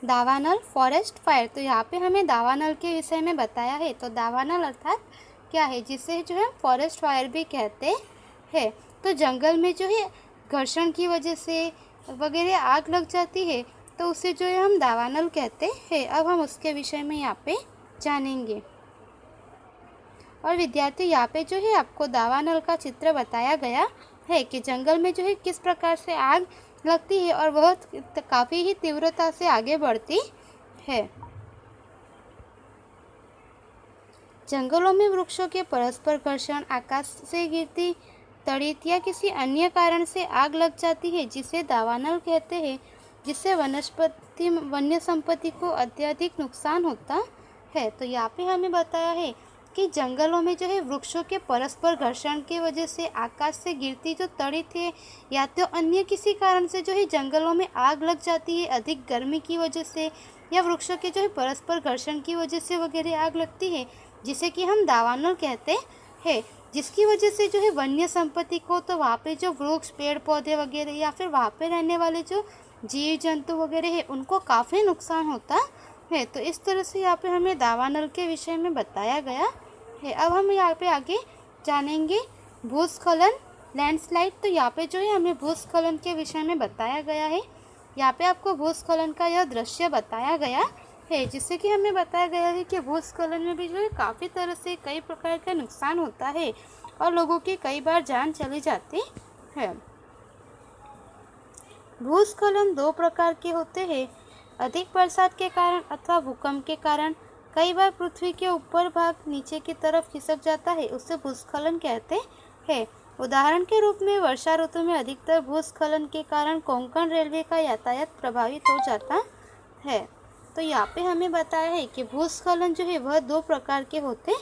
दावानल forest fire. तो यहाँ पे हमें दावानल के विषय में बताया है। तो दावानल अर्थात क्या है, जिसे जो है फॉरेस्ट फायर भी कहते हैं। तो जंगल में जो है घर्षण की वजह से वगैरह आग लग जाती है, तो उसे जो है हम दावानल कहते हैं। अब हम उसके विषय में यहाँ पे जानेंगे। और विद्यार्थी, यहाँ पे जो है आपको दावानल का चित्र बताया गया है कि जंगल में जो है किस प्रकार से आग लगती है और वह काफ़ी ही तीव्रता से आगे बढ़ती है। जंगलों में वृक्षों के परस्पर घर्षण, आकाश से गिरती तड़ित या किसी अन्य कारण से आग लग जाती है, जिसे दावानल कहते हैं, जिससे वन्य संपत्ति को अत्यधिक नुकसान होता है। तो यहाँ पे हमें बताया है कि जंगलों में जो है वृक्षों के परस्पर घर्षण की वजह से आकाश से गिरती जो तड़ित है या तो अन्य किसी कारण से जो है जंगलों में आग लग जाती है, अधिक गर्मी की वजह से या वृक्षों के जो है परस्पर घर्षण की वजह से वगैरह आग लगती है, जिसे कि हम दावानल कहते हैं। जिसकी वजह से जो है वन्य संपत्ति को, तो वहाँ पे जो वृक्ष, पेड़ पौधे वगैरह या फिर वहाँ पे रहने वाले जो जीव जंतु वगैरह है, उनको काफ़ी नुकसान होता है। तो इस तरह से यहाँ पे हमें दावानल के विषय में बताया गया है। अब हम यहाँ पे आगे जानेंगे भूस्खलन, लैंडस्लाइड। तो यहाँ पे जो है हमें भूस्खलन के विषय में बताया गया है। यहाँ पे आपको भूस्खलन का यह दृश्य बताया गया है, जिससे कि हमें बताया गया है कि भूस्खलन में भी जो है काफ़ी तरह से कई प्रकार का नुकसान होता है और लोगों की कई बार जान चली जाती है। भूस्खलन दो प्रकार के होते हैं, अधिक बरसात के कारण अथवा भूकंप के कारण। कई बार पृथ्वी के ऊपर भाग नीचे की तरफ खिसक जाता है, उसे भूस्खलन कहते हैं। उदाहरण के रूप में वर्षा ऋतु में अधिकतर भूस्खलन के कारण कोंकण रेलवे का यातायात प्रभावित हो जाता है। तो यहाँ पे हमें बताया है कि भूस्खलन जो है वह दो प्रकार के होते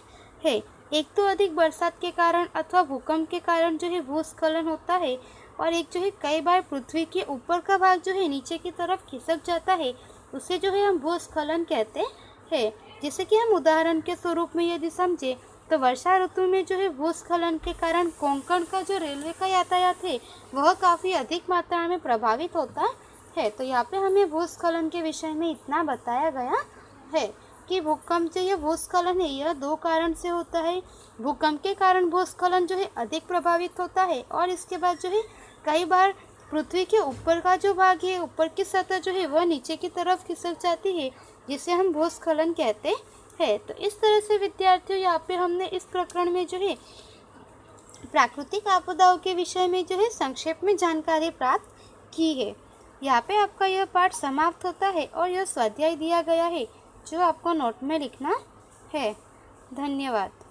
हैं। एक तो अधिक बरसात के कारण अथवा भूकंप के कारण जो है भूस्खलन होता है, और एक जो है कई बार पृथ्वी के ऊपर का भाग जो है नीचे की तरफ खिसक जाता है, उसे जो है हम भूस्खलन कहते हैं। जैसे कि हम उदाहरण के स्वरूप में यदि समझे, तो वर्षा ऋतु में जो है भूस्खलन के कारण कोंकण का जो रेलवे का यातायात है वह काफ़ी अधिक मात्रा में प्रभावित होता है। तो यहाँ पे हमें भूस्खलन के विषय में इतना बताया गया है कि भूकंप जो ये भूस्खलन है यह दो कारण से होता है। भूकंप के कारण भूस्खलन जो है अधिक प्रभावित होता है, और इसके बाद जो है कई बार पृथ्वी के ऊपर का जो भाग है, ऊपर की सतह जो है वह नीचे की तरफ खिसक जाती है, जिसे हम भूस्खलन कहते हैं। तो इस तरह से विद्यार्थियों, यहाँ पे हमने इस प्रकरण में जो है प्राकृतिक आपदाओं के विषय में जो है संक्षेप में जानकारी प्राप्त की है। यहाँ पे आपका यह पाठ समाप्त होता है और यह स्वाध्याय दिया गया है जो आपको नोट में लिखना है। धन्यवाद।